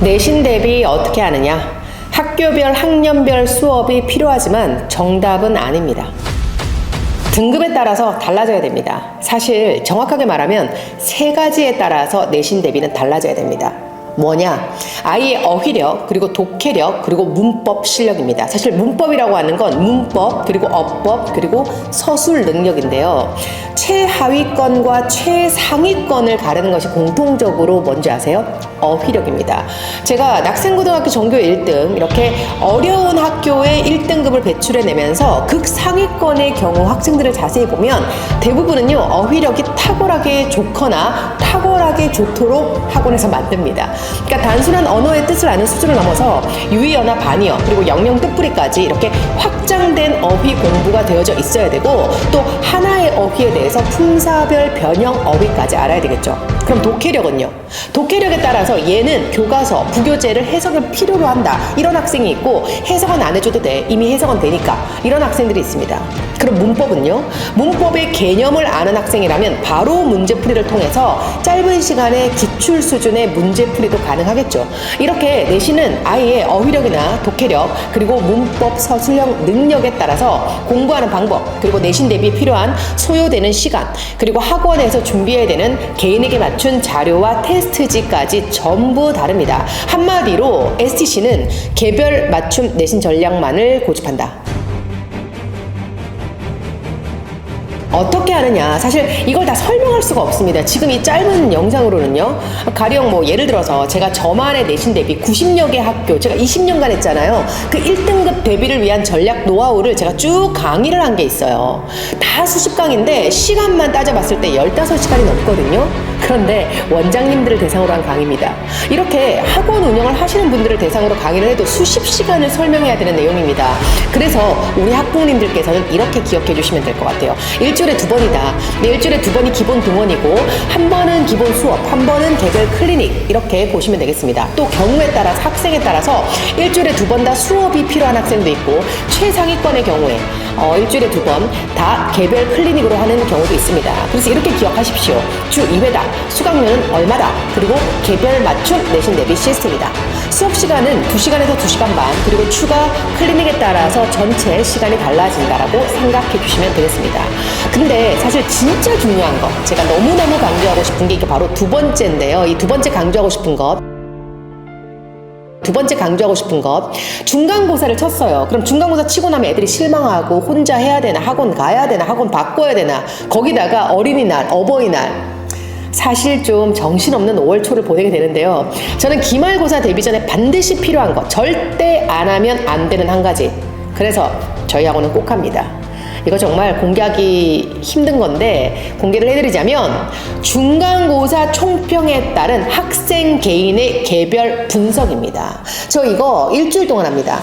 내신 대비 어떻게 하느냐? 학교별, 학년별 수업이 필요하지만 정답은 아닙니다. 등급에 따라서 달라져야 됩니다. 사실 정확하게 말하면 세 가지에 따라서 내신 대비는 달라져야 됩니다. 뭐냐? 아이의 어휘력, 그리고 독해력, 그리고 문법 실력입니다. 사실 문법이라고 하는 건 문법, 그리고 어법, 그리고 서술 능력인데요. 최하위권과 최상위권을 가르는 것이 공통적으로 뭔지 아세요? 어휘력입니다. 제가 낙생고등학교 전교 1등, 이렇게 어려운 학교에 1등급을 배출해내면서 극상위권의 경우 학생들을 자세히 보면 대부분은요, 어휘력이 탁월하게 좋거나 탁월하게 좋도록 학원에서 만듭니다. 그러니까 단순한 언어의 뜻을 아는 수준을 넘어서 유의어나 반의어, 그리고 영영 뜻풀이까지 이렇게 확장된 어휘 공부가 되어져 있어야 되고, 또 하나의 어휘에 대해서 품사별 변형 어휘까지 알아야 되겠죠. 그럼 독해력은요? 독해력에 따라서 얘는 교과서, 부교재를 해석을 필요로 한다, 이런 학생이 있고, 해석은 안 해줘도 돼, 이미 해석은 되니까, 이런 학생들이 있습니다. 그럼 문법은요? 문법의 개념을 아는 학생이라면 바로 문제풀이를 통해서 짧은 시간에 기출 수준의 문제풀이도 가능하겠죠. 이렇게 내신은 아이의 어휘력이나 독해력, 그리고 문법 서술형 능력에 따라서 공부하는 방법, 그리고 내신 대비 필요한 소요되는 시간, 그리고 학원에서 준비해야 되는 개인에게 맞춘 자료와 테스트지까지 전부 다릅니다. 한마디로 STC는 개별 맞춤 내신 전략만을 고집한다. 어떻게 하느냐? 사실 이걸 다 설명할 수가 없습니다. 지금 이 짧은 영상으로는요. 가령 뭐 예를 들어서 제가 저만의 내신 대비 90여 개 학교, 제가 20년간 했잖아요. 그 1등급 대비를 위한 전략 노하우를 제가 쭉 강의를 한 게 있어요. 다 수십 강인데 시간만 따져봤을 때 15시간이 넘거든요. 그런데 원장님들을 대상으로 한 강의입니다. 이렇게 학원 운영을 하시는 분들을 대상으로 강의를 해도 수십 시간을 설명해야 되는 내용입니다. 그래서 우리 학부모님들께서는 이렇게 기억해 주시면 될 것 같아요. 일주일에 2번이다. 일주일에 2번이 기본 등원이고, 한 번은 기본 수업, 한 번은 개별 클리닉, 이렇게 보시면 되겠습니다. 또 경우에 따라서, 학생에 따라서 일주일에 2번 다 수업이 필요한 학생도 있고, 최상위권의 경우에 일주일에 2번 다 개별 클리닉으로 하는 경우도 있습니다. 그래서 이렇게 기억하십시오. 주 2회다. 수강료는 얼마다. 그리고 개별 맞춤 내신 대비 시스템이다. 수업 시간은 2시간에서 2시간 반, 그리고 추가 클리닉에 따라서 전체 시간이 달라진다라고 생각해 주시면 되겠습니다. 근데 사실 진짜 중요한 거, 제가 너무너무 강조하고 싶은 게 이게 바로 두 번째인데요. 이 두 번째 강조하고 싶은 것, 중간고사를 쳤어요. 그럼 중간고사 치고 나면 애들이 실망하고 혼자 해야 되나, 학원 가야 되나, 학원 바꿔야 되나, 거기다가 어린이날, 어버이날, 사실 좀 정신없는 5월 초를 보내게 되는데요. 저는 기말고사 대비 전에 반드시 필요한 거, 절대 안 하면 안 되는 한 가지, 그래서 저희 학원은 꼭 합니다. 이거 정말 공개하기 힘든 건데 공개를 해드리자면, 중간고사 총평에 따른 학생 개인의 개별 분석입니다. 저 이거 일주일 동안 합니다.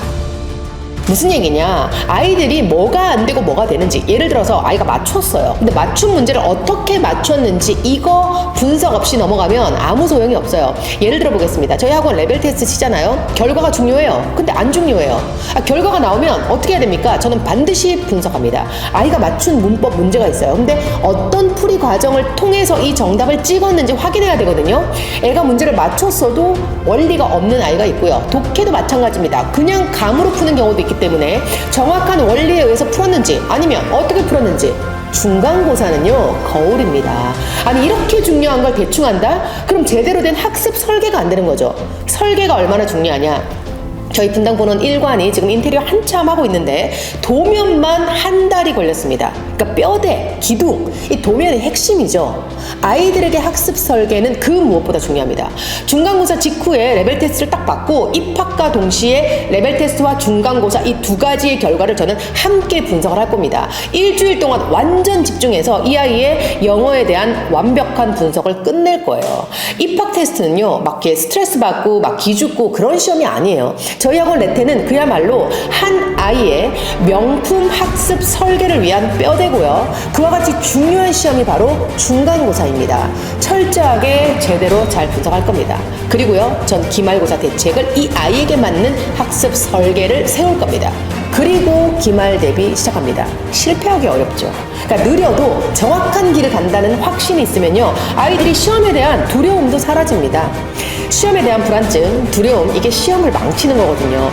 무슨 얘기냐? 아이들이 뭐가 안 되고 뭐가 되는지, 예를 들어서 아이가 맞췄어요. 근데 맞춘 문제를 어떻게 맞췄는지 이거 분석 없이 넘어가면 아무 소용이 없어요. 예를 들어 보겠습니다. 저희 학원 레벨 테스트 치잖아요. 결과가 중요해요. 근데 안 중요해요. 결과가 나오면 어떻게 해야 됩니까? 저는 반드시 분석합니다. 아이가 맞춘 문법 문제가 있어요. 근데 어떤 풀이 과정을 통해서 이 정답을 찍었는지 확인해야 되거든요. 애가 문제를 맞췄어도 원리가 없는 아이가 있고요. 독해도 마찬가지입니다. 그냥 감으로 푸는 경우도 있기 때문에 정확한 원리에 의해서 풀었는지, 아니면 어떻게 풀었는지. 중간고사는요, 거울입니다. 아니, 이렇게 중요한 걸 대충 한다? 그럼 제대로 된 학습 설계가 안 되는 거죠. 설계가 얼마나 중요하냐? 저희 분당본원 1관이 지금 인테리어 한참 하고 있는데 도면만 한 달이 걸렸습니다. 그러니까 뼈대, 기둥, 이 도면의 핵심이죠. 아이들에게 학습 설계는 그 무엇보다 중요합니다. 중간고사 직후에 레벨 테스트를 딱 받고 입학과 동시에 레벨 테스트와 중간고사 이 두 가지의 결과를 저는 함께 분석을 할 겁니다. 일주일 동안 완전 집중해서 이 아이의 영어에 대한 완벽한 분석을 끝낼 거예요. 입학 테스트는요, 막 이렇게 스트레스 받고 막 기죽고 그런 시험이 아니에요. 저희 학원 레테는 그야말로 한 아이의 명품 학습 설계를 위한 뼈대고요. 그와 같이 중요한 시험이 바로 중간고사입니다. 철저하게 제대로 잘 분석할 겁니다. 그리고요, 전 기말고사 대책을 이 아이에게 맞는 학습 설계를 세울 겁니다. 그리고 기말 대비 시작합니다. 실패하기 어렵죠. 그러니까 느려도 정확한 길을 간다는 확신이 있으면요, 아이들이 시험에 대한 두려움도 사라집니다. 시험에 대한 불안증, 두려움, 이게 시험을 망치는 거거든요.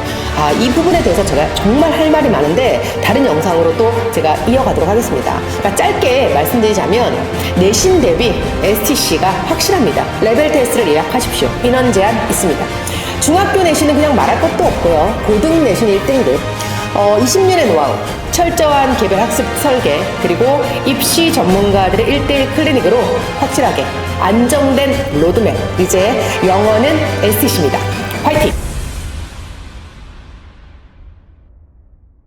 이 부분에 대해서 제가 정말 할 말이 많은데 다른 영상으로 또 제가 이어가도록 하겠습니다. 그러니까 짧게 말씀드리자면 내신 대비 STC가 확실합니다. 레벨 테스트를 예약하십시오. 인원 제한 있습니다. 중학교 내신은 그냥 말할 것도 없고요. 고등 내신 1등급, 20년의 노하우, 철저한 개별 학습 설계, 그리고 입시 전문가들의 1대1 클리닉으로 확실하게 안정된 로드맵. 이제 영어는 STC입니다. 화이팅!